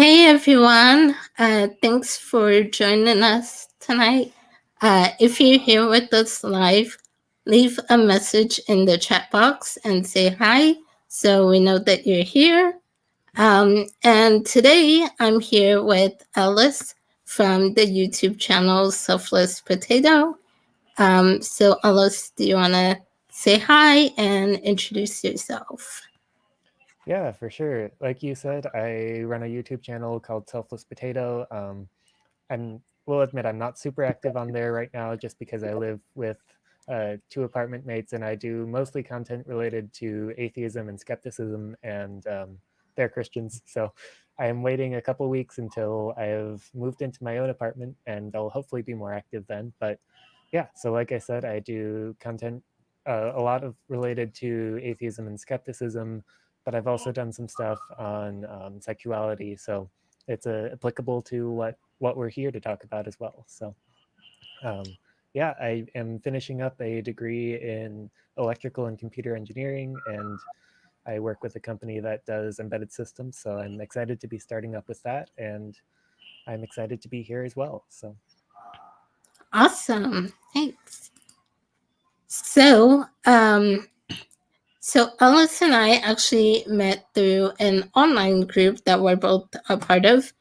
Hey everyone, thanks for joining us tonight. If you're here with us live, leave a message in the chat box and say hi so we know that you're here. And today I'm here with Ellis from the YouTube channel Selfless Potato. So, Ellis, do you want to say hi and introduce yourself? Yeah, for sure. Like you said, I run a YouTube channel called Selfless Potato. And will admit I'm not super active on there right now just because I live with two apartment mates and I do mostly content related to atheism and skepticism, and they're Christians. So I am waiting a couple weeks until I have moved into my own apartment and I'll hopefully be more active then. But yeah, so like I said, I do content a lot of related to atheism and skepticism, but I've also done some stuff on sexuality. So it's applicable to what we're here to talk about as well. So um, yeah, I am finishing up a degree in electrical and computer engineering, and I work with a company that does embedded systems. So I'm excited to be starting up with that, and I'm excited to be here as well. So Awesome, thanks. So Alice and I actually met through an online group that we're both a part of.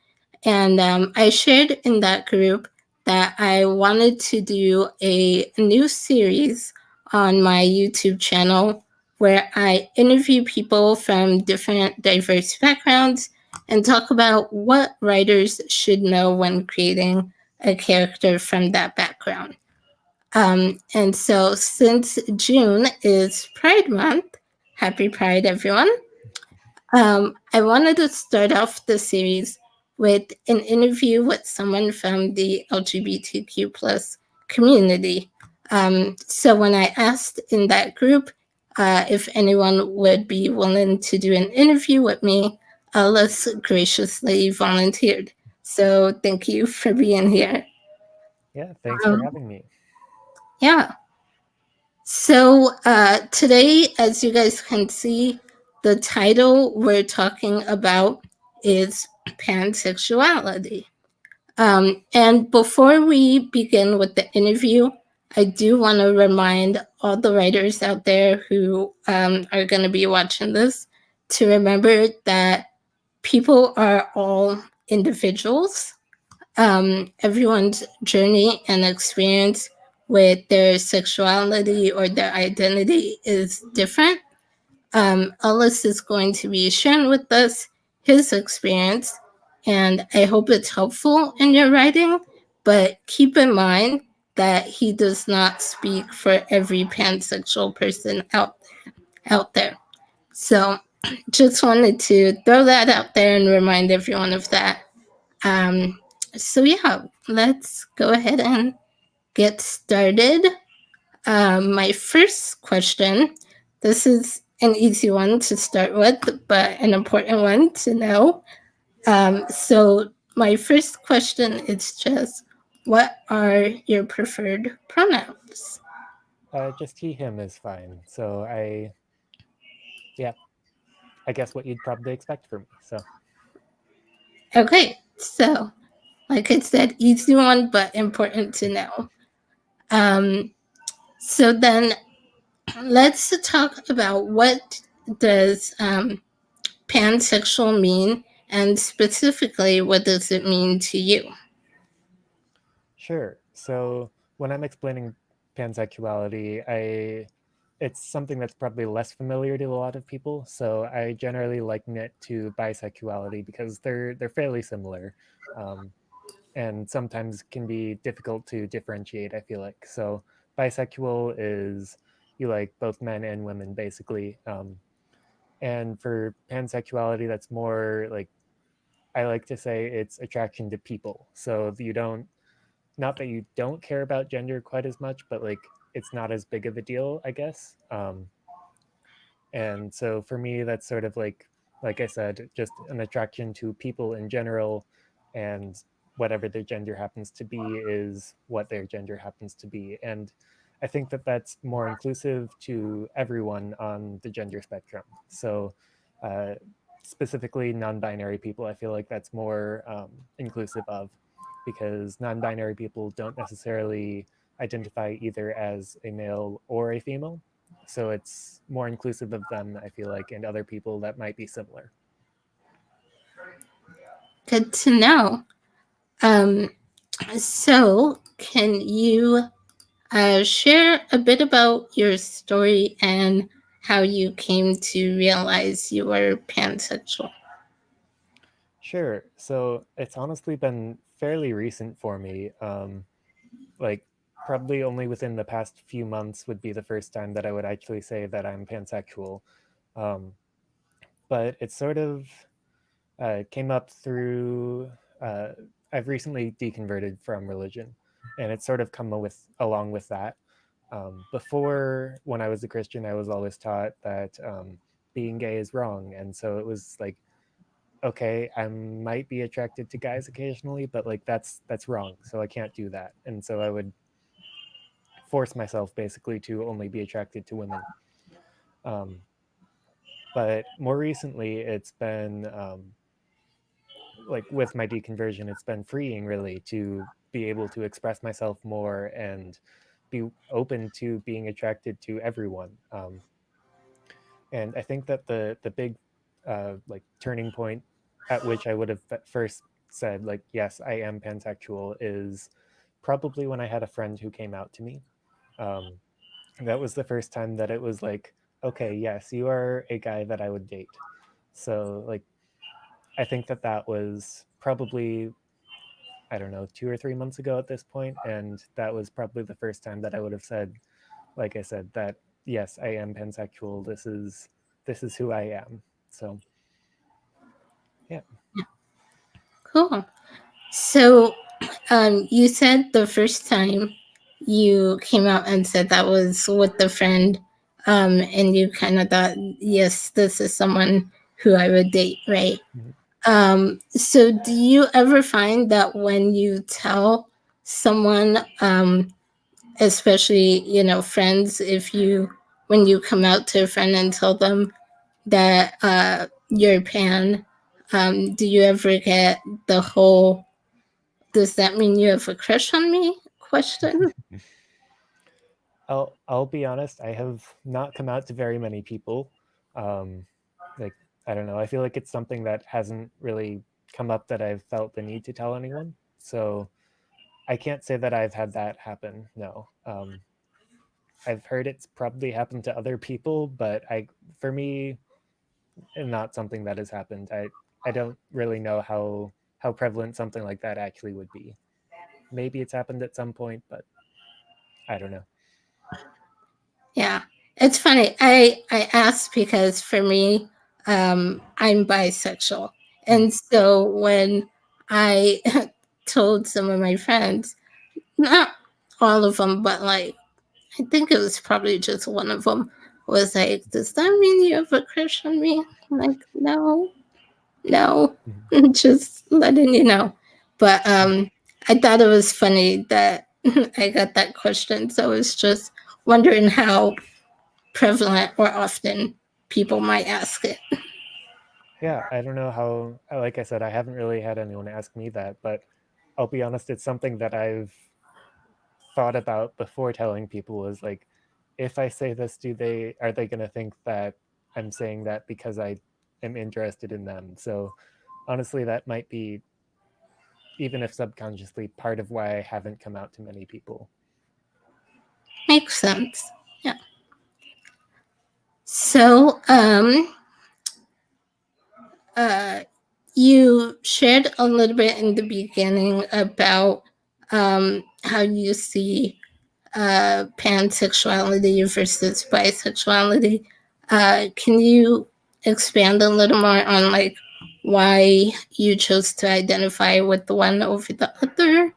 And I shared in that group that I wanted to do a new series on my YouTube channel where I interview people from different diverse backgrounds and talk about what writers should know when creating a character from that background. And so, since June is Pride Month, happy Pride, everyone. I wanted to start off the series with an interview with someone from the LGBTQ plus community. So, when I asked in that group if anyone would be willing to do an interview with me, Alice graciously volunteered. So, thank you for being here. yeah, thanks for Um, having me. yeah. So today, as you guys can see, the title we're talking about is pansexuality. And before we begin with the interview, I do want to remind all the writers out there who are going to be watching this to remember that people are all individuals. Everyone's journey and experience with their sexuality or their identity is different. Ellis is going to be sharing with us his experience, and I hope it's helpful in your writing. But keep in mind that he does not speak for every pansexual person out there. So, just wanted to throw that out there and remind everyone of that. Um, so yeah, let's go ahead and get started. My first question, this is an easy one to start with, but an important one to know. So my first question is just, what are your preferred pronouns? Just he, him is fine. So yeah, I guess what you'd probably expect from me. So Okay, so like I said, easy one, but important to know. Um, so then let's talk about what does pansexual mean, and specifically, what does it mean to you? sure. So when I'm explaining pansexuality, it's something that's probably less familiar to a lot of people. So I generally liken it to bisexuality because they're fairly similar, um, and sometimes can be difficult to differentiate. I feel like so bisexual is you like both men and women basically, and for pansexuality, that's more like I like to say it's attraction to people. So you don't not that you don't care about gender quite as much, but like it's not as big of a deal, I guess. And so for me, that's sort of like I said, just an attraction to people in general, and whatever their gender happens to be is what their gender happens to be. And I think that that's more inclusive to everyone on the gender spectrum. So uh, specifically non-binary people, I feel like that's more inclusive of, because non-binary people don't necessarily identify either as a male or a female, so it's more inclusive of them, I feel like, and other people that might be similar. Good to know. Um, so, can you share a bit about your story and how you came to realize you were pansexual? Sure. So it's honestly been fairly recent for me. Like probably only within the past few months would be the first time that I would actually say that I'm pansexual. Um, but it sort of came up through. Uh, I've recently deconverted from religion, and it's sort of come with along with that. Before, when I was a Christian, I was always taught that being gay is wrong, and so it was like, okay, I might be attracted to guys occasionally, but like that's wrong, so I can't do that, and so I would force myself basically to only be attracted to women. Um, but more recently, it's been like with my deconversion, it's been freeing really to be able to express myself more and be open to being attracted to everyone. And I think that the big like turning point at which I would have first said like, yes, I am pansexual is probably when I had a friend who came out to me. Um, that was the first time that it was like, okay, yes, you are a guy that I would date. So like, I think that that was probably, I don't know, 2 or 3 months ago at this point, and that was probably the first time that I would have said, like I said, that yes, I am pansexual. This is who I am. So yeah. Cool. So, you said the first time you came out and said that was with a friend, and you kind of thought, yes, this is someone who I would date, right? Mhm. So, do you ever find that when you tell someone, especially friends, if you when you come out to a friend and tell them that you're pan, do you ever get the whole "does that mean you have a crush on me" question? I'll be honest. I have not come out to very many people. Um, like I don't know. I feel like it's something that hasn't really come up that I've felt the need to tell anyone. So I can't say that I've had that happen. No. I've heard it's probably happened to other people, but for me, not something that has happened. I don't really know how prevalent something like that actually would be. Maybe it's happened at some point, but I don't know. Yeah, it's funny. I asked because for me, I'm bisexual, Mm, and so when I told some of my friends, not all of them, but like I think it was probably just one of them, was like, "Does that mean you have a crush on me?" I'm like, no, no, mhm. just letting you know. But I thought it was funny that I got that question. So I was just wondering how prevalent or often people might ask it. Yeah, I don't know how. Like I said, I haven't really had anyone ask me that, but I'll be honest, it's something that I've thought about before telling people. Is like, if I say this, are they going to think that I'm saying that because I am interested in them? So honestly, that might be, even if subconsciously, part of why I haven't come out to many people. Makes sense. Yeah. So, uh, you shared a little bit in the beginning about how you see pansexuality versus bisexuality. Can you expand a little more on like why you chose to identify with the one over the other?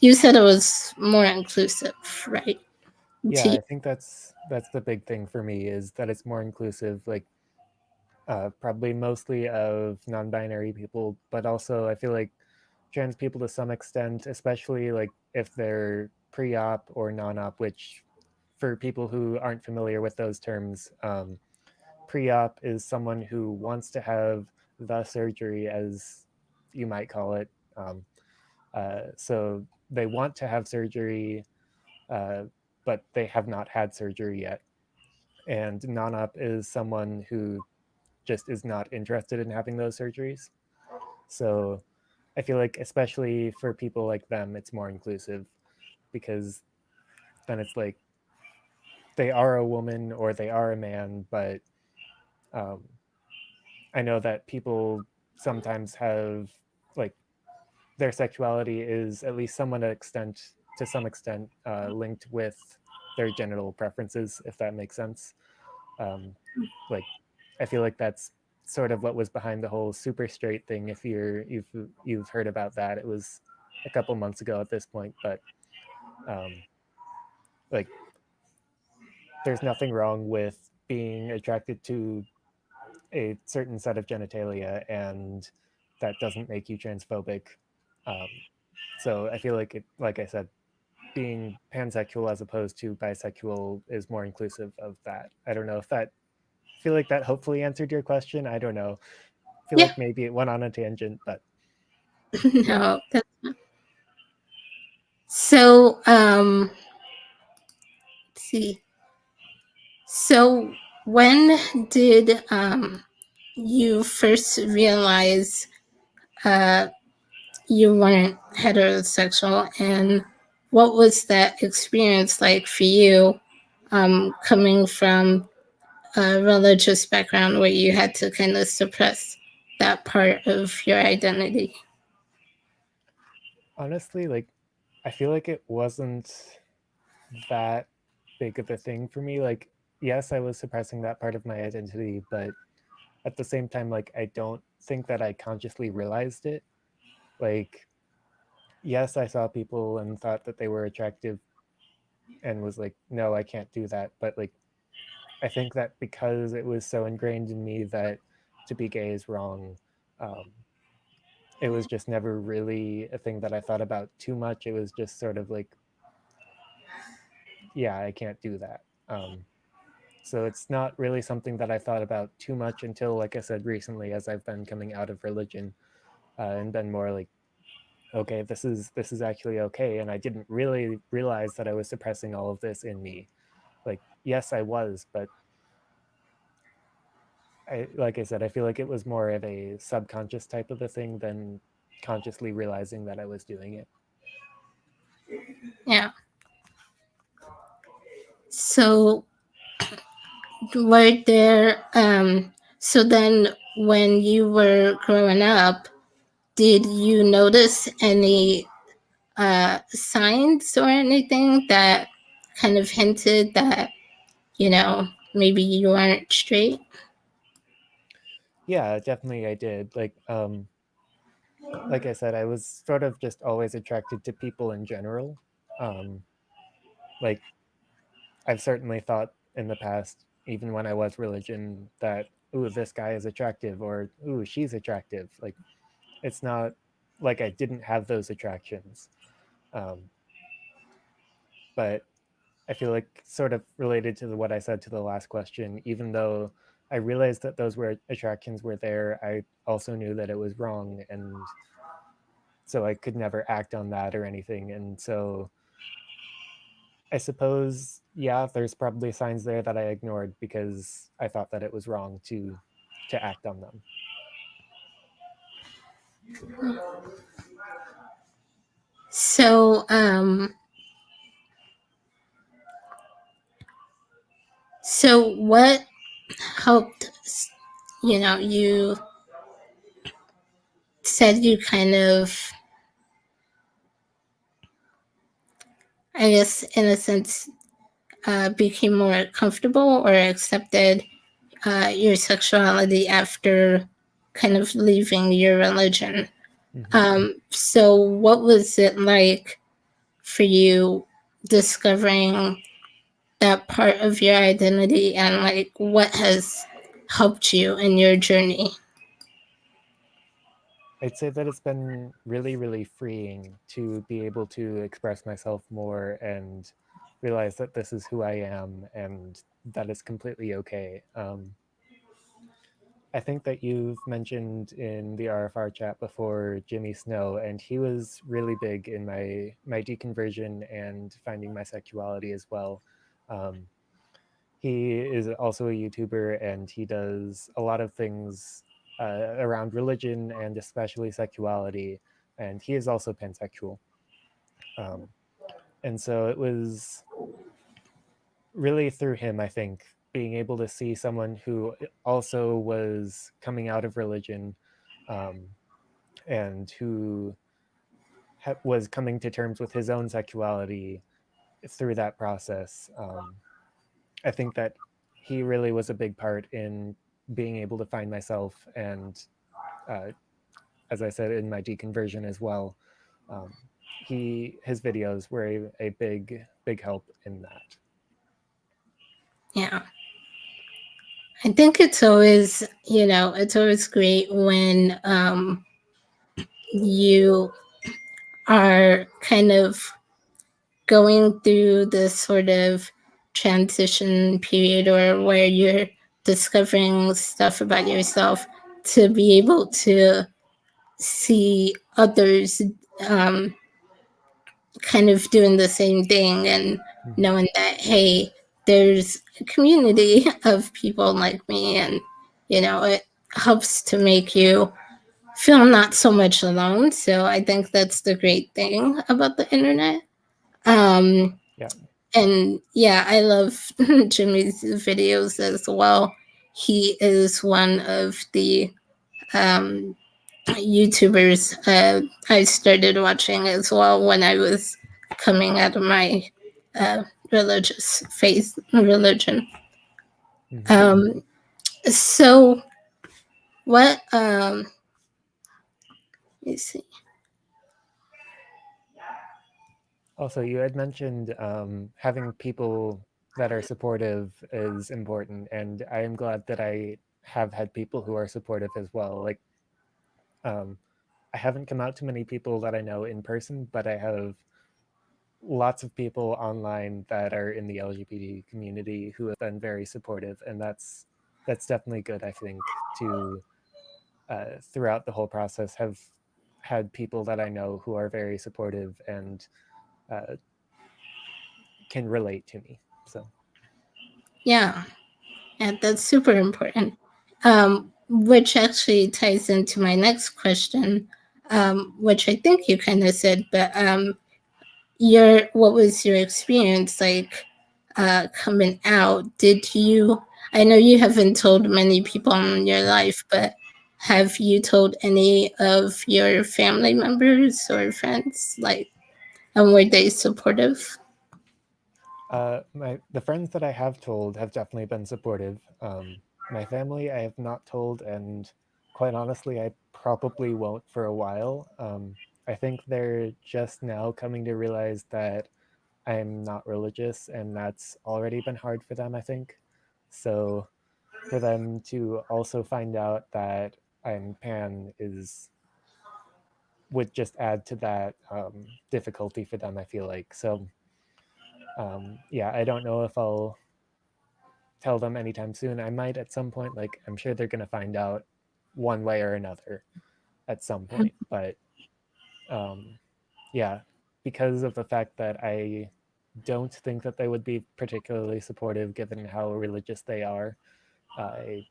You said it was more inclusive, right? Yeah, To I think that's the big thing for me, is that it's more inclusive. Like probably mostly of non-binary people, but also I feel like trans people to some extent, especially like if they're pre-op or non-op, which for people who aren't familiar with those terms, pre-op is someone who wants to have the surgery, as you might call it. So they want to have surgery, uh, but they have not had surgery yet. And non-op is someone who just is not interested in having those surgeries. So I feel like, especially for people like them, it's more inclusive because then it's like they are a woman or they are a man, but um, I know that people sometimes have like their sexuality is at least somewhat extent to some extent linked with their genital preferences, if that makes sense. Um, like I feel like that's sort of what was behind the whole super straight thing. If you've heard about that, it was a couple months ago at this point, but um, like there's nothing wrong with being attracted to a certain set of genitalia, and that doesn't make you transphobic. Um, so I feel like it, like I said, being pansexual as opposed to bisexual is more inclusive of that. I don't know if that I feel like that hopefully answered your question. I don't know. I feel Yeah. like maybe it went on a tangent, but yeah. No. So, let's see. So, when did you first realize uh, you weren't heterosexual, and what was that experience like for you, coming from a religious background where you had to kind of suppress that part of your identity? Honestly, like I feel like it wasn't that big of a thing for me. Like, yes, I was suppressing that part of my identity, but at the same time, like I don't think that I consciously realized it. Like, yes, I saw people and thought that they were attractive and was like, no, I can't do that. But like I think that because it was so ingrained in me that to be gay is wrong, um, it was just never really a thing that I thought about too much. It was just sort of like, yeah, I can't do that. So it's not really something that I thought about too much until, like I said, recently, as I've been coming out of religion and been more like, okay, this is actually okay, and I didn't really realize that I was suppressing all of this in me. Like, yes, I was, but like I said, I feel like it was more of a subconscious type of a thing than consciously realizing that I was doing it. Yeah. So, were there, so then when you were growing up, did you notice any signs or anything that kind of hinted that, maybe you weren't straight? Yeah, definitely I did. Like I said, I was sort of just always attracted to people in general. Um, like I've certainly thought in the past, even when I was religion, that ooh, this guy is attractive or ooh, she's attractive. Like it's not like I didn't have those attractions. Um, but I feel like sort of related to what I said to the last question, even though I realized that those were attractions were there, I also knew that it was wrong, and so I could never act on that or anything. And so I suppose, yeah, there's probably signs there that I ignored because I thought that it was wrong to act on them. So, what helped? You said you kind of, I guess, in a sense, became more comfortable or accepted your sexuality after kind of leaving your religion. Mm-hmm. So, what was it like for you discovering that part of your identity, and like what has helped you in your journey? I'd say that it's been really, really freeing to be able to express myself more and realize that this is who I am and that is completely okay. I think that you've mentioned in the RFR chat before Jimmy Snow, and he was really big in my deconversion and finding my sexuality as well. Um, he is also a YouTuber, and he does a lot of things around religion and especially sexuality. And he is also pansexual. Um, and so it was really through him, I think, being able to see someone who also was coming out of religion, um, and who was coming to terms with his own sexuality through that process. I think that he really was a big part in being able to find myself, and uh, as I said, in my deconversion as well. Um, his videos were a big help in that. Yeah. I think it's always, it's always great when you are kind of going through this sort of transition period or where you're discovering stuff about yourself to be able to see others um, kind of doing the same thing and Mhm. knowing that, hey, there's a community of people like me, and it helps to make you feel not so much alone. So I think that's the great thing about the internet. um Yeah. and yeah, I love Jimmy's videos as well. He is one of the um YouTubers I started watching as well when I was coming out of my religious faith religion. Mhm. Um, so what? Let me see. Also, you had mentioned having people that are supportive is important, and I am glad that I have had people who are supportive as well. Like, um, I haven't come out to many people that I know in person, but I have lots of people online that are in the LGBT community who have been very supportive, and that's definitely good. I think to throughout the whole process have had people that I know who are very supportive and uh, can relate to me. So Yeah, yeah, that's super important. Which actually ties into my next question, which I think you kind of said, but what was your experience like coming out? Did you, I know you haven't told many people in your life, but have you told any of your family members or friends, like, and were they supportive? my the friends that I have told have definitely been supportive. My family I have not told, and quite honestly, I probably won't for a while. I think they're just now coming to realize that I'm not religious, and that's already been hard for them, I think. So for them to also find out that I'm pan is would just add to that difficulty for them, I feel like. So yeah, I don't know if I'll tell them anytime soon. I might at some point, like I'm sure they're gonna find out one way or another at some point. But um, yeah, because of the fact that I don't think that they would be particularly supportive given how religious they are, I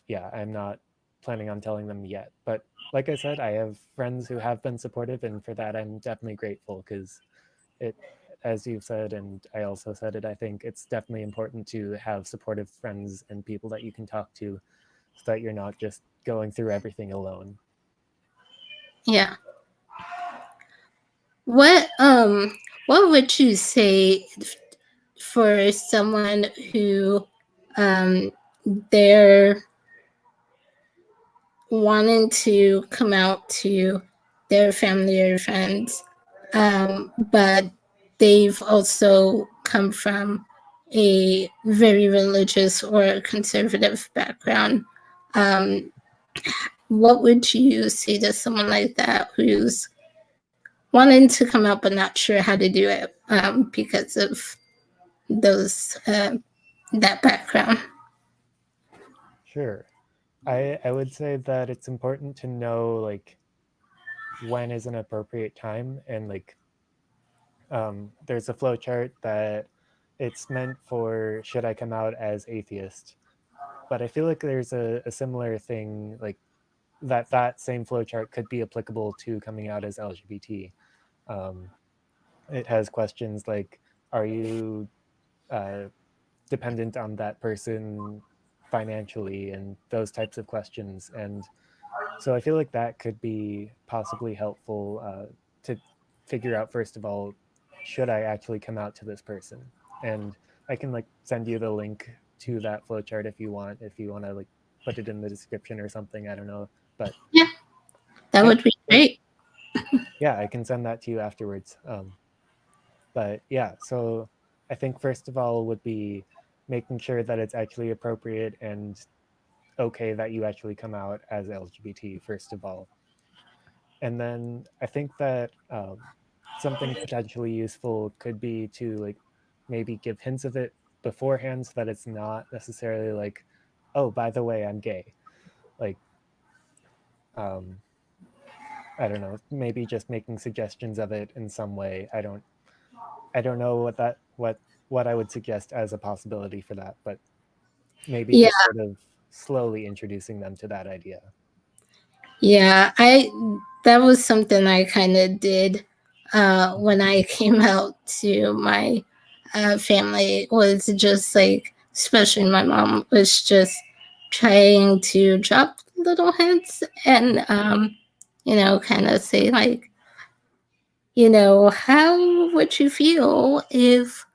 yeah, I'm not planning on telling them yet. But like I said, I have friends who have been supportive, and for that I'm definitely grateful because it, as you've said, and I also said it, I think it's definitely important to have supportive friends and people that you can talk to so that you're not just going through everything alone. Yeah. What would you say for someone who um they're wanting to come out to their family or friends, but they've also come from a very religious or conservative background? Um, what would you say to someone like that who's wanting to come out but not sure how to do it because of those that background? Sure. I would say that it's important to know like when is an appropriate time, and like there's a flow chart that it's meant for should I come out as atheist, but I feel like there's a similar thing like that same flow chart could be applicable to coming out as LGBT. Um, it has questions like, are you uh, dependent on that person financially, and those types of questions. And so I feel like that could be possibly helpful to figure out, first of all, should I actually come out to this person? And I can like send you the link to that flowchart if you want to like put it in the description or something. I don't know. But Yeah, that yeah, would be like, great. yeah, I can send that to you afterwards. But yeah, so I think first of all would be making sure that it's actually appropriate and okay that you actually come out as LGBT, first of all. And then I think that something potentially useful could be to like maybe give hints of it beforehand so that it's not necessarily like, oh, by the way, I'm gay. Like, um, I don't know, maybe just making suggestions of it in some way. I don't know what I would suggest as a possibility for that, but maybe Yeah, just sort of slowly introducing them to that idea. yeah. I that was something I kind of did when I came out to my family. Was just like, especially my mom was just trying to drop little hints and kind of say like, how would you feel if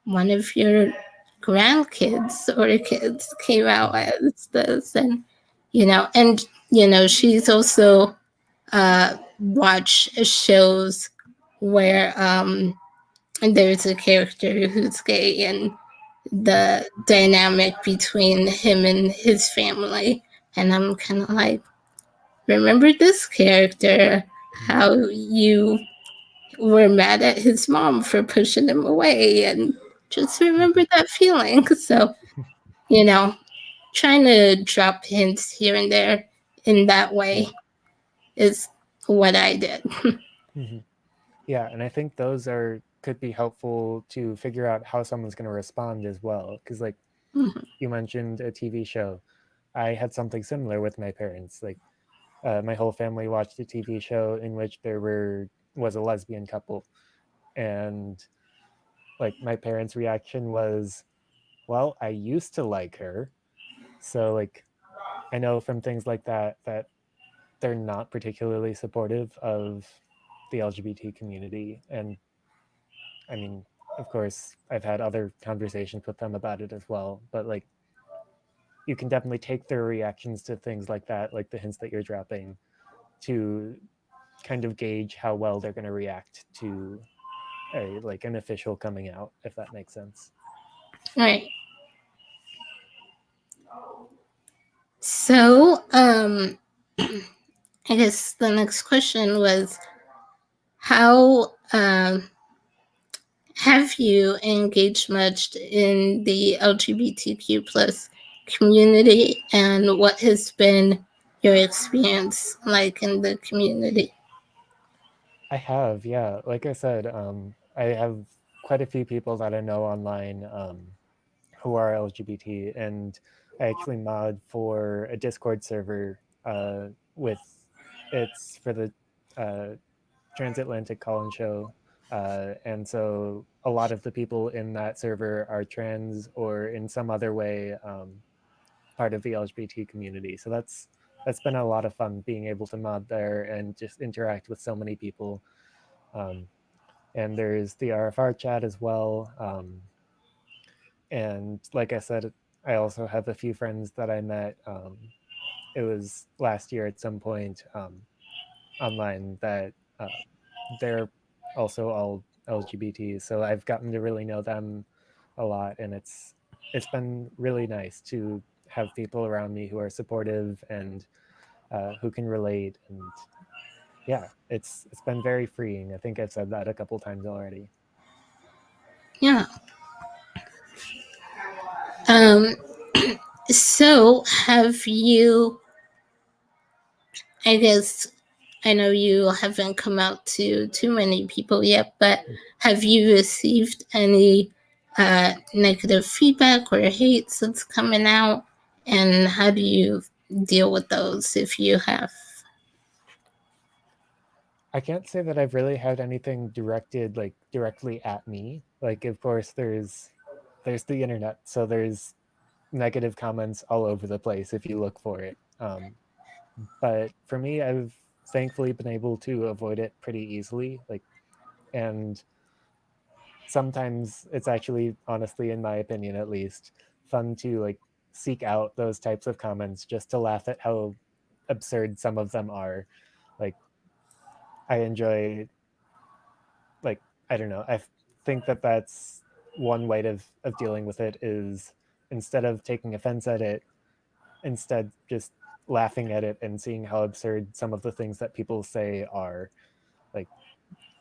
one of your grandkids or kids came out Mhm, as this? And she's also watch shows where there's a character who's gay, and mhm, the dynamic between him and his family. And I'm kind of like, remember this character, mhm, how you were mad at his mom for pushing him away, and just remember mhm. that feeling. So, you know, trying to drop hints here and there in that way Yeah. is what I did. Mhm. Yeah, and I think those are could be helpful to figure out how someone's going to respond as well. Because like you mentioned a TV show, I had something similar with my parents. Like my whole family watched a TV show in which there was a lesbian couple, and like my parents' reaction was, "Well, I used to like her." So like I know from things like that that they're not particularly supportive of the LGBT community, and I mean, of course, I've had other conversations with them about it as well, but like you can definitely take their reactions to things like that, like the hints that you're dropping, to kind of gauge how well they're going to react to a like an official coming out, if that makes sense. Right. So, I guess the next question was, how have you engaged much in the LGBTQ plus community, and what has been your experience like in the community? I have, yeah. Like I said, I have quite a few people that I know online who are LGBT, and I actually mod for a Discord server with it's for the uh, transatlantic call-in show, and so a lot of the people in that server are trans or in some other way part of the LGBT community. So that's been a lot of fun being able to mod there and just interact with so many people. Um, and there's the RFR chat as well. And like I said, I also have a few friends that I met. It was last year at some point online that they're also all LGBT. So I've gotten to really know them a lot, and it's been really nice to have people around me who are supportive and who can relate. And yeah, it's been very freeing. I think I've said that a couple times already. Yeah. Um, So, have you, I guess, I know you haven't come out to too many people yet, but have you received any negative feedback or hate that's coming out? And how do you deal with those if you have? I can't say that I've really had anything directed like directly at me. Like of course there's the internet, so there's negative comments all over the place if you look for it. But for me, I've thankfully been able to avoid it pretty easily. Like, and sometimes it's actually, honestly, in my opinion at least, fun to like seek out those types of comments just to laugh at how absurd some of them are. Like, I enjoy, like, I don't know. I think that that's one way of dealing with it is instead of taking offense at it, instead just laughing at it and seeing how absurd some of the things that people say are. Like,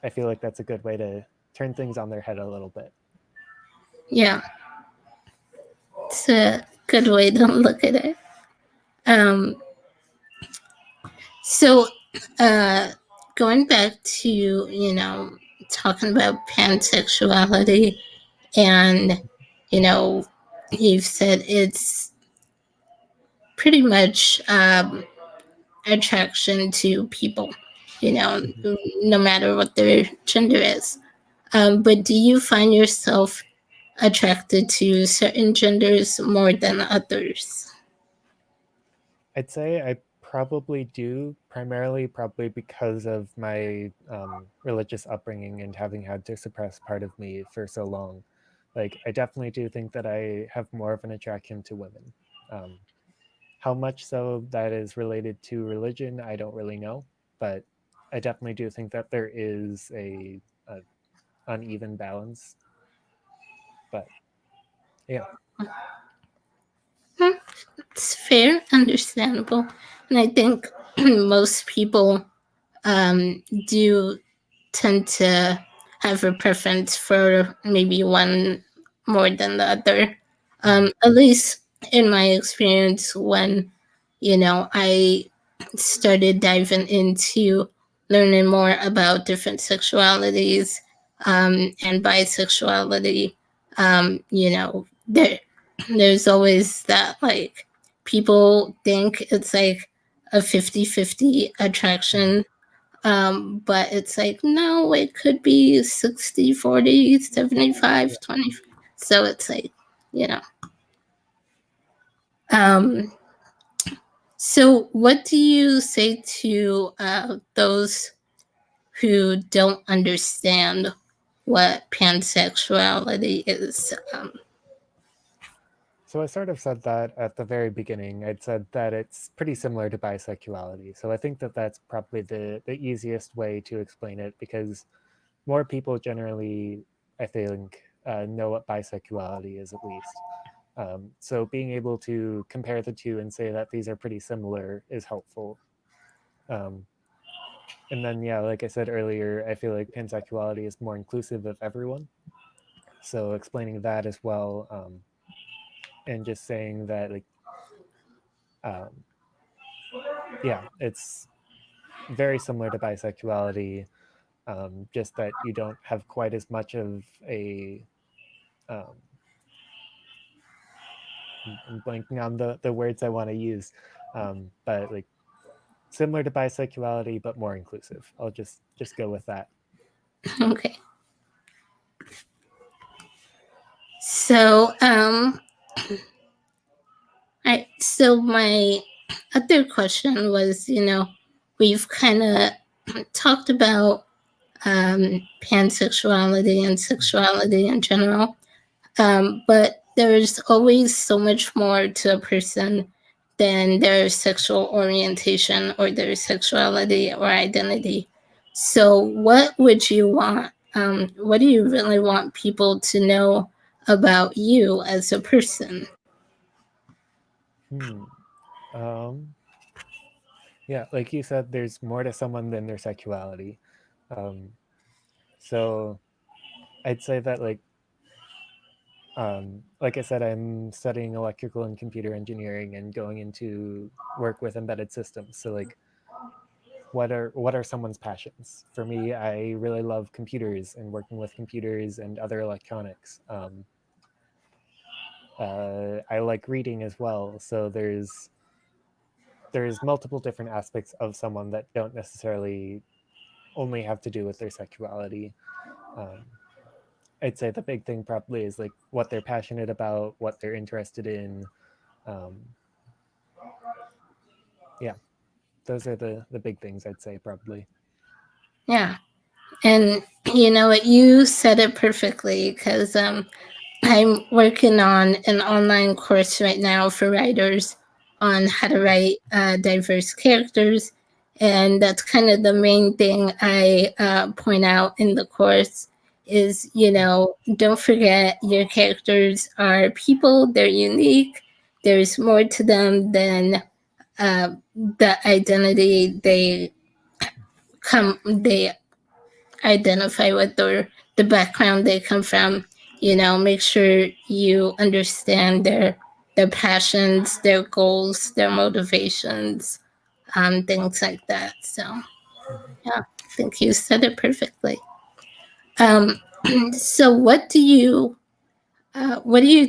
I feel like that's a good way to turn things on their head a little bit. Yeah, it's a good way to look at it. Um, so, uh, going back to, talking about pansexuality, and, you know, you've said it's pretty much attraction to people, you know, Mhm. no matter what their gender is. But do you find yourself attracted to certain genders more than others? I'd say I probably do, primarily probably because of my religious upbringing and having had to suppress part of me for so long. Like, I definitely do think that I have more of an attraction to women. Um, how much so that is related to religion, I don't really know, but I definitely do think that there is a uneven balance. But yeah. Hmm, it's fair, understandable. And I think most people do tend to have a preference for maybe one more than the other. Mhm. At least in my experience, when I started diving into learning more about different sexualities and bisexuality, there's always that, like, people think it's like a 50-50 Mhm. attraction, but it's like, no, it could be 60-40, Yeah. 75-20. So it's like, you know. Um, so what do you say to those who don't understand what pansexuality is? So I sort of said that at the very beginning. I'd said that it's pretty similar to bisexuality. So I think that that's probably the easiest way to explain it because more people generally, I think, know what bisexuality is at least. So being able to compare the two and say that these are pretty similar is helpful. Um, and then, yeah, like I said earlier, I feel like pansexuality is more inclusive of everyone. So explaining that as well, and just saying that, like, um, yeah, it's very similar to bisexuality, just that you don't have quite as much of a. Um, I'm blanking on the words I want to use, but like similar to bisexuality, but more inclusive. I'll just go with that. Okay. So, so my other question was, we've kind of talked about pansexuality and sexuality in general, but there's always so much more to a person than their sexual orientation or their sexuality or identity. So, what would you want? What do you really want people to know about you as a person? Hmm. Um, yeah, like you said, there's more to someone than their sexuality. Um, so I'd say that like Like I said, I'm studying electrical and computer engineering and going into work with embedded systems. So like what are someone's passions? For me, I really love computers and working with computers and other electronics. I like reading as well. So there's multiple different aspects of someone that don't necessarily only have to do with their sexuality. Um, I'd say the big thing probably is like what they're passionate about, what they're interested in. Um, yeah, those are the big things I'd say probably. Yeah. And you know what? You said it perfectly because I'm working on an online course right now for writers on how to write diverse characters. And that's kind of the main thing I point out in the course is, you know, don't forget your characters are people, they're unique. There's more to them than the identity they identify with or the background they come from. You know, make sure you understand their passions, their goals, their motivations, things like that. So Mhm. yeah, I think you said it perfectly. Um, so what do you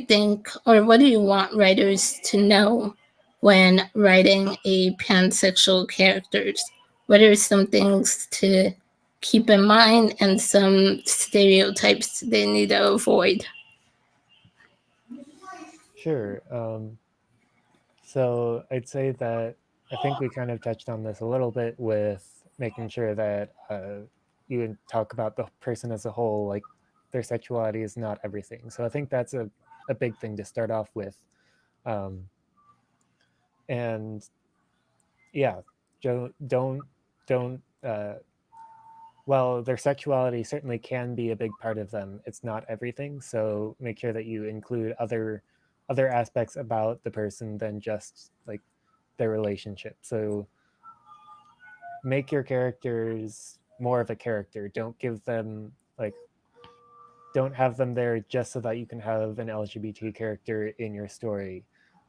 think, or what do you want writers to know when writing a pansexual characters? What are some things to keep in mind and some stereotypes they need to avoid? Sure. So I'd say that I think we kind of touched on this a little bit with making sure that you talk about the person as a whole, like their sexuality is not everything. So I think that's a big thing to start off with. Um, and yeah, don't well, their sexuality certainly can be a big part of them. It's not everything, so make sure that you include other aspects about the person than just like their relationship. So make your characters more of a character. Don't give them like don't have them there just so that you can have an LGBT character in your story.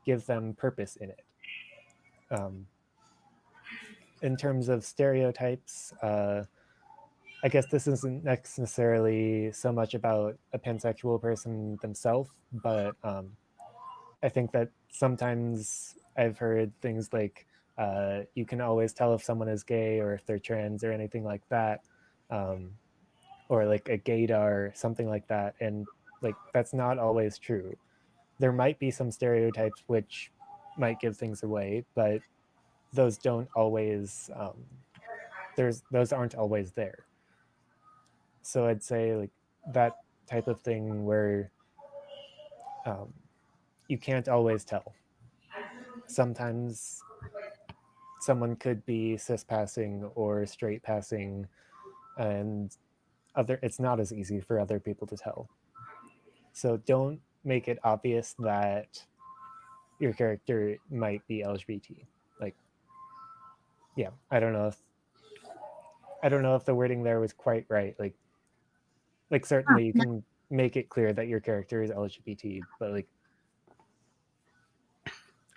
Give them purpose in it. Um, in terms of stereotypes, I guess this isn't necessarily so much about a pansexual person themselves, but I think that sometimes I've heard things like you can always tell if someone is gay or if they're trans or anything like that, um, or like a gaydar, something like that. And like that's not always true. There might be some stereotypes which might give things away, but those don't always. There's those aren't always there. So I'd say like that type of thing where um, you can't always tell. Sometimes someone could be cis passing or straight passing, and other it's not as easy for other people to tell. So don't make it obvious that your character might be LGBT. Like, yeah, I don't know if the wording there was quite right. Like certainly you can make it clear that your character is LGBT, but like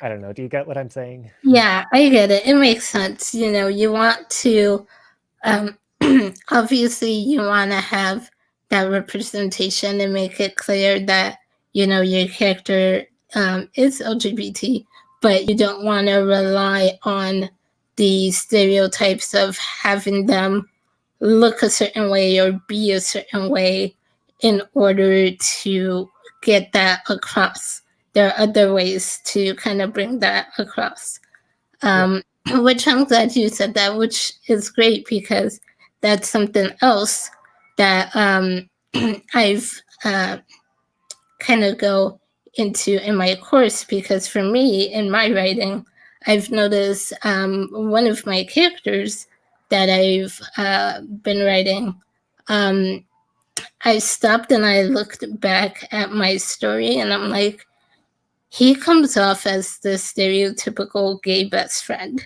I don't know. Do you get what I'm saying? Yeah, I get it. It makes sense. You know, you want to um, obviously you want to have that representation and make it clear that you know your character is LGBT, but you don't want to rely on the stereotypes of having them look a certain way or be a certain way in order to get that across. There are other ways to kind of bring that across. Yeah. Which I'm glad you said that, which is great because that's something else that I've kind of go into in my course because for me in my writing, I've noticed one of my characters that I've been writing. Um, I stopped and I looked back at my story and I'm like, he comes off as the stereotypical gay best friend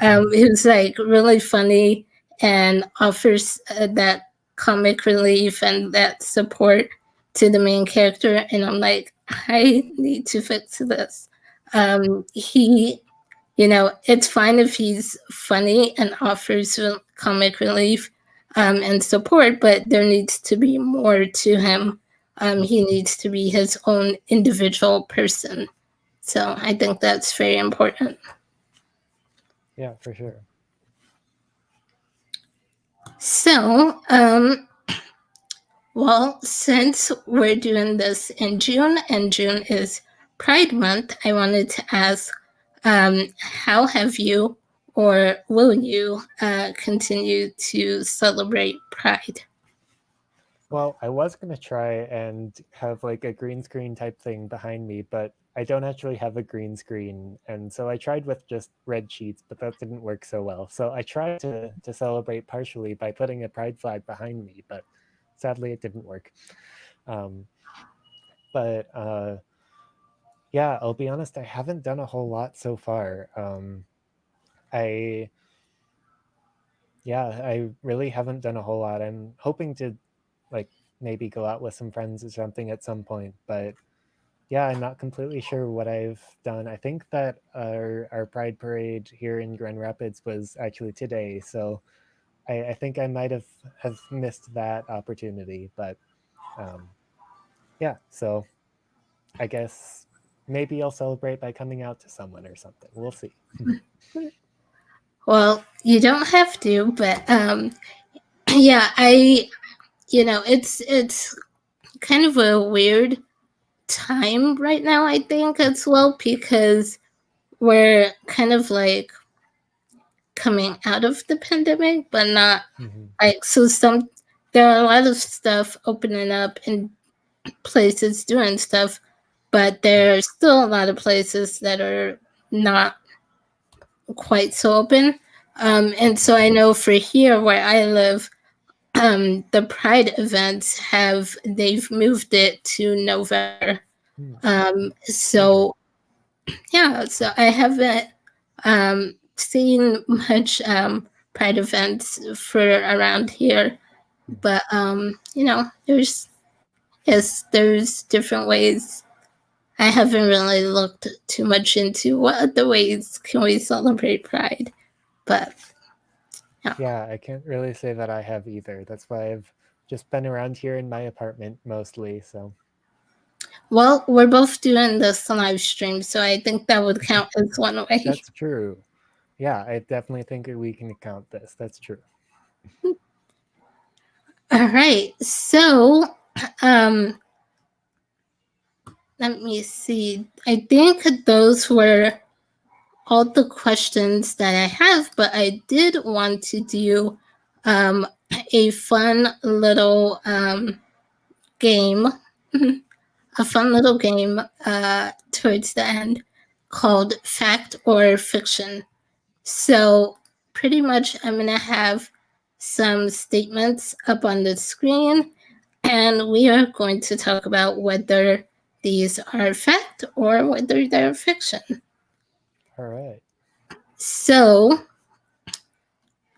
who's like really funny and offers that comic relief and that support. to the main character, and I'm like, I need to fix this. He, it's fine if he's funny and offers comic relief and support, but there needs to be more to him. He needs to be his own individual person. So I think that's very important. Yeah, for sure. So, well, since we're doing this in June and June is Pride Month, I wanted to ask, how have you or will you continue to celebrate Pride? Well, I was going to try and have like a green screen type thing behind me, but I don't actually have a green screen. And so I tried with just red sheets, but that didn't work so well. So I tried to celebrate partially by putting a pride flag behind me, but sadly it didn't work. Um, but yeah, I'll be honest, I haven't done a whole lot so far. I I really haven't done a whole lot. I'm hoping to like maybe go out with some friends or something at some point, but yeah, I'm not completely sure what I've done. I think that our Pride Parade here in Grand Rapids was actually today, so I think I might have missed that opportunity. But um, yeah, so I guess maybe I'll celebrate by coming out to someone or something. We'll see. Well, you don't have to, but yeah, it's kind of a weird time right now, I think, as well, because we're kind of like coming out of the pandemic, but not Mhm. like there are a lot of stuff opening up and places doing stuff, but there are still a lot of places that are not quite so open. And so I know for here where I live, the Pride events they've moved it to November. Mm. Okay. So yeah, so I haven't seen much Pride events for around here, Mhm. but there's different ways. I haven't really looked too much into what other ways can we celebrate Pride, but yeah. Yeah, I can't really say that I have either. That's why I've just been around here in my apartment mostly. So Well, we're both doing this live stream, so I think that would count as one way. that's true. Yeah, I definitely think we can count this. That's true. All right, so um, let me see. I think those were all the questions that I have, but I did want to do um, a fun little game, a fun little game towards the end called Fact or Fiction. So, pretty much, I'm going to have some statements up on the screen, and we are going to talk about whether these are fact or whether they're fiction. All right. So,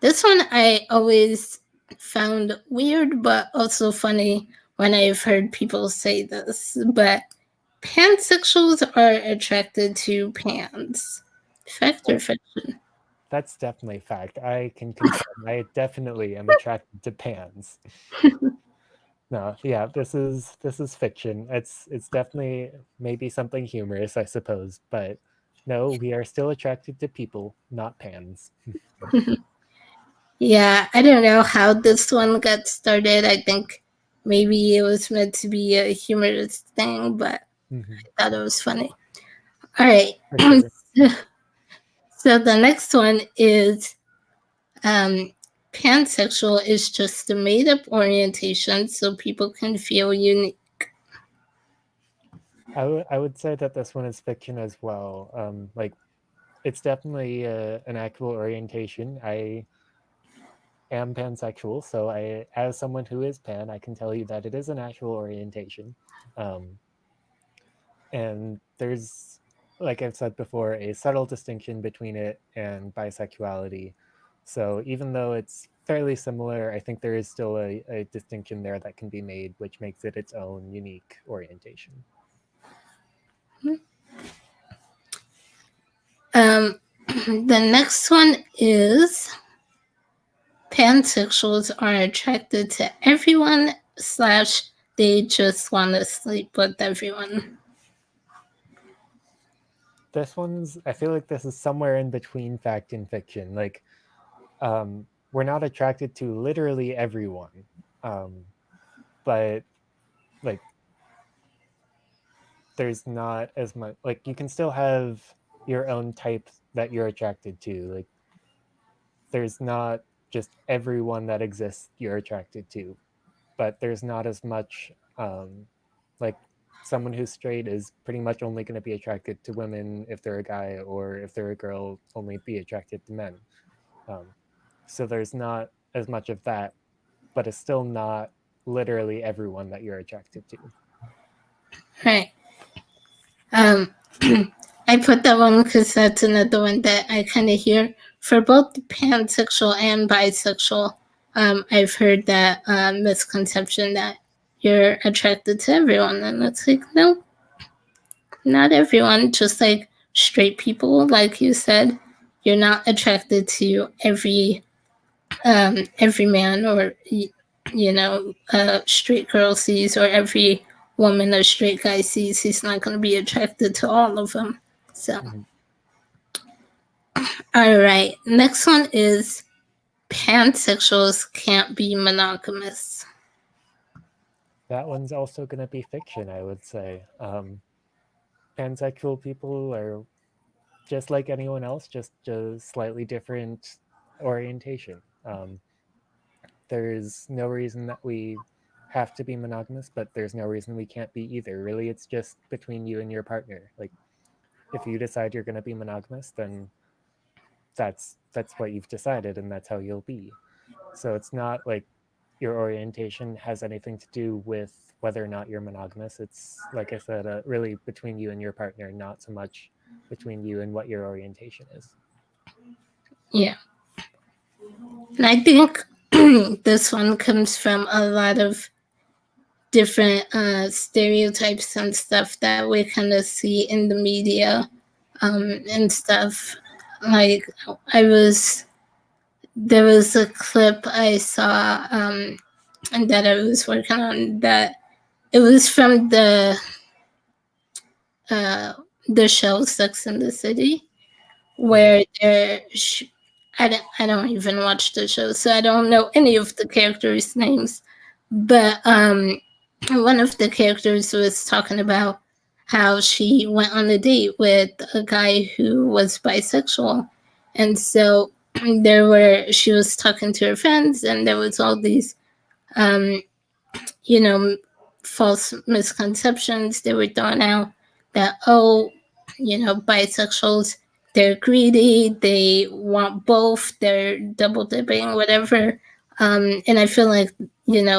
this one I always found weird, but also funny when I've heard people say this. But pansexuals are attracted to pans. Fact or Well, fiction? that's definitely fact. I can confirm. I definitely am attracted to pans. No, yeah, this is fiction. It's definitely maybe something humorous, I suppose, but no, we are still attracted to people, not pans. Yeah, I don't know how this one got started. I think maybe it was meant to be a humorous thing, but Mhm. I thought it was funny. All right. For sure. So the next one is um, pansexual is just a made up orientation so people can feel unique. I would say that this one is fiction as well. Like it's definitely an actual orientation. I am pansexual, so as someone who is pan, I can tell you that it is an actual orientation. Um, and there's, like I've said before, a subtle distinction between it and bisexuality. So even though it's fairly similar. I think there is still a distinction there that can be made, which makes it its own unique orientation. The next one is pansexuals are attracted to everyone slash they just want to sleep with everyone. This one's, I feel like this is somewhere in between fact and fiction. Like, we're not attracted to literally everyone, but like there's not as much, like you can still have your own type that you're attracted to. Like there's not just everyone that exists you're attracted to, but there's not as much like someone who's straight is pretty much only going to be attracted to women if they're a guy, or if they're a girl only be attracted to men. um, so there's not as much of that, but it's still not literally everyone that you're attracted to. Right. Um, I put that one because that's another one that I kind of hear for both pansexual and bisexual. I've heard that misconception that you're attracted to everyone, and it's like, no, not everyone. Just like straight people, like you said, you're not attracted to every man or straight girl sees, or every woman a straight guy sees. He's not going to be attracted to all of them. So, Mhm. all right. Next one is pansexuals can't be monogamous. That one's also going to be fiction, I would say. Pansexual people are just like anyone else, just a slightly different orientation. There's no reason that we have to be monogamous, but there's no reason we can't be either. Really, it's just between you and your partner. Like, if you decide you're going to be monogamous, then that's what you've decided, and that's how you'll be. So it's not like your orientation has anything to do with whether or not you're monogamous. It's, like I said, really between you and your partner, not so much between you and what your orientation is. Yeah. And I think this one comes from a lot of different stereotypes and stuff that we kind of see in the media and stuff. Like, I was there was a clip I saw and that I was working on, that it was from uh, the show Sex in the City, Mhm. where I don't even watch the show, so I don't know any of the characters' names. But one of the characters was talking about how she went on a date with a guy who was bisexual, and so she was talking to her friends, and there was all these um, you know, false misconceptions they were throwing out, that, oh, bisexuals, they're greedy, they want both, they're double dipping, whatever. And I feel like,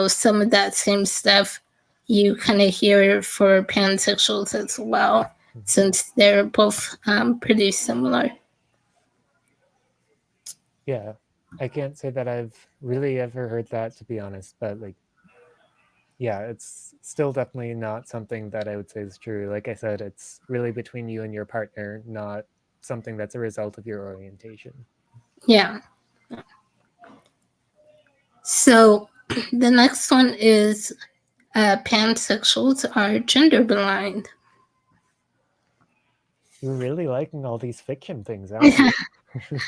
some of that same stuff you kind of hear for pansexuals as well, Mhm. since they're both pretty similar. Yeah, I can't say that I've really ever heard that, to be honest, but like, yeah, it's still definitely not something that I would say is true. Like I said, it's really between you and your partner, not something that's a result of your orientation. Yeah. So the next one is pansexuals are gender blind. You're really liking all these fiction things, aren't you?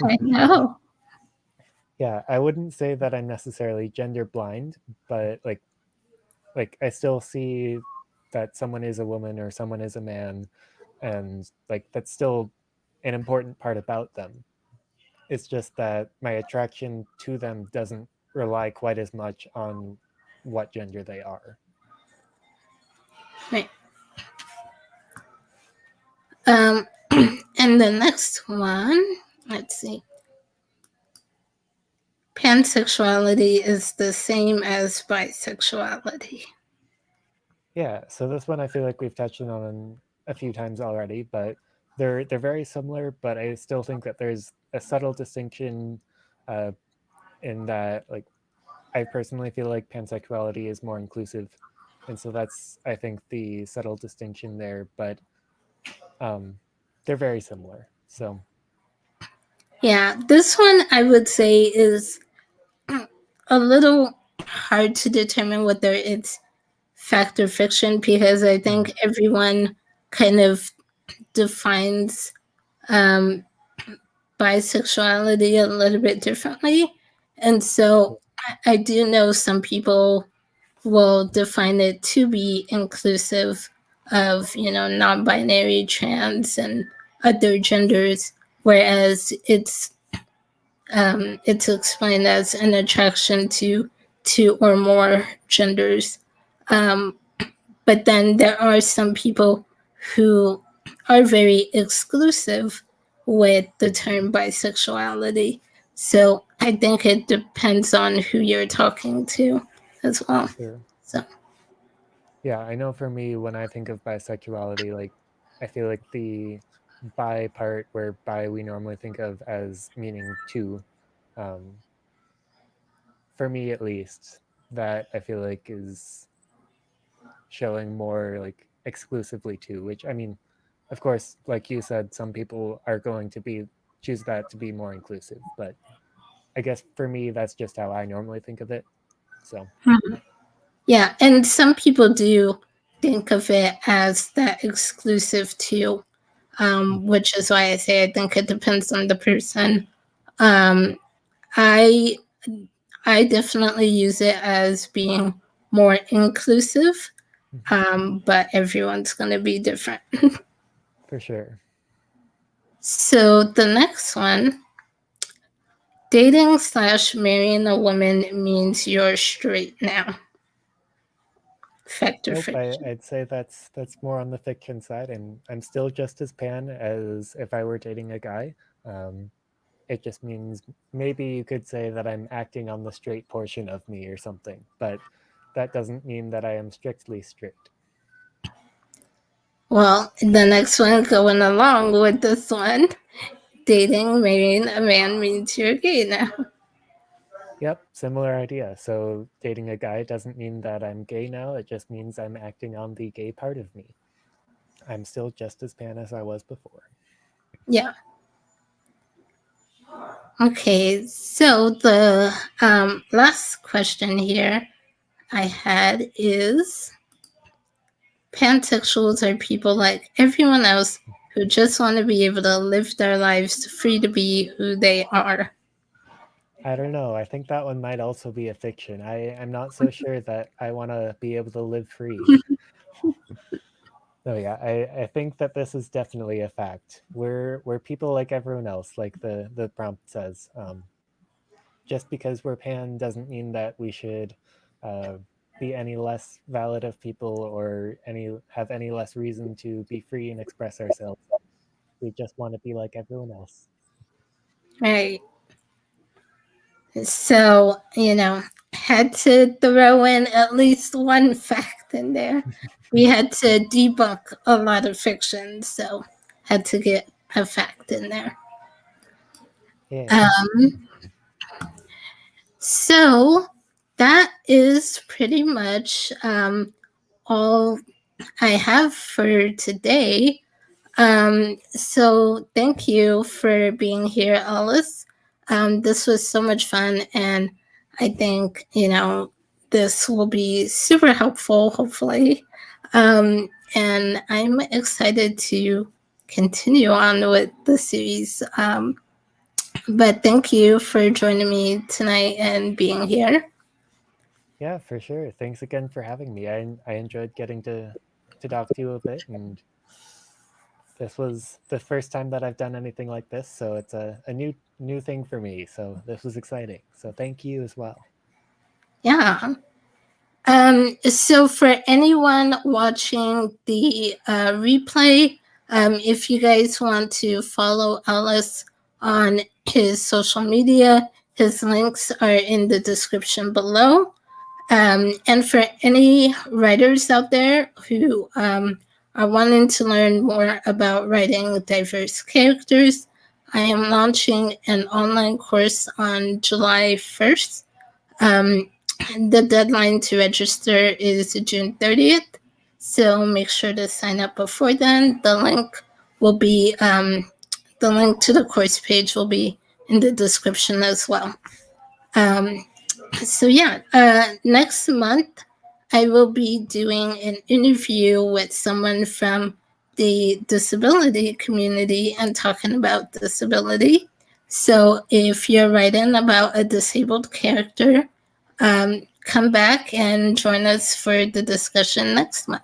I know. Yeah, I wouldn't say that I'm necessarily gender blind, but like I still see that someone is a woman or someone is a man, and like that's still an important part about them. It's just that my attraction to them doesn't rely quite as much on what gender they are. Right. Um, and the next one, let's see. Pansexuality is the same as bisexuality. Yeah, so this one I feel like we've touched on a few times already, but they're very similar, but I still think that there's a subtle distinction, uh, in that like I personally feel like pansexuality is more inclusive, and so that's I think the subtle distinction there, but um, they're very similar. So Yeah, this one I would say is a little hard to determine whether it's fact or fiction because I think mhm, everyone kind of defines um, bisexuality a little bit differently. And yeah, so I do know some people will define it to be inclusive of, non binary, trans, and other genders, whereas it's explained as an attraction to two or more genders. Um, but then there are some people who are very exclusive with the mhm, term bisexuality. So I think it depends on who you're talking to as well. sure. So Yeah, I know for me, when I think of bisexuality, like I feel like the bi part, where bi we normally think of as meaning two, um, for me at least, that I feel like is showing more like exclusively two, which I mean, of course, like you said, some people are going to be choose that to be more inclusive, but I guess for me, that's just how I normally think of it. So, yeah, and some people do think of it as that exclusive too, mm, which is why I say I think it depends on the person. Um, I I definitely use it as being more inclusive, mhm, but everyone's going to be different. for sure. So the next one, dating slash marrying a woman means you're straight now. Fact or Nope, fiction? I'd say that's more on the fiction side, and I'm still just as pan as if I were dating a guy. Um, it just means maybe you could say that I'm acting on the straight portion of me or something, but that doesn't mean that I am strictly straight. Well, the next one going along with this one, dating, marrying a man means you're gay now. Yep, similar idea. So dating a guy doesn't mean that I'm gay now, it just means I'm acting on the gay part of me. I'm still just as pan as I was before. Yeah. Okay. So the last question here I had is pansexuals are people like everyone else who just want to be able to live their lives free to be who they are. I don't know. I think that one might also be a fiction. I'm not so sure that I want to be able to live free. No, yeah, I think that this is definitely a fact. We're people like everyone else, like the prompt says. Just because we're pan doesn't mean that we should uh, be any less valid of people or any have any less reason to be free and express ourselves. We just want to be like everyone else. Right. So, had to throw in at least one fact in there. We had to debunk a lot of fiction, so had to get a fact in there. Yeah. Um, so that is pretty much all I have for today. So thank you for being here, Alice. This was so much fun, and I think this will be super helpful. Hopefully, and I'm excited to continue on with the series. But thank you for joining me tonight and being here. Yeah, for sure. Thanks again for having me. I enjoyed getting to talk to you a bit, and this was the first time that I've done anything like this, so it's a new thing for me. So this was exciting. So thank you as well. Yeah. So for anyone watching the replay, if you guys want to follow Ellis on his social media, his links are in the description below. And for any writers out there who are wanting to learn more about writing diverse characters, I am launching an online course on July 1st. The deadline to register is June 30th, so make sure to sign up before then. The link to the course page will be in the description as well. Next month I will be doing an interview with someone from the disability community and talking about disability. So if you're writing about a disabled character, come back and join us for the discussion next month.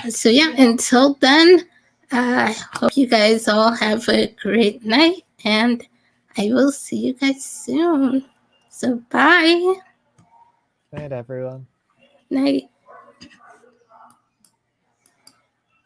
Until then, I hope you guys all have a great night, and I will see you guys soon. So bye. Night, everyone. Night.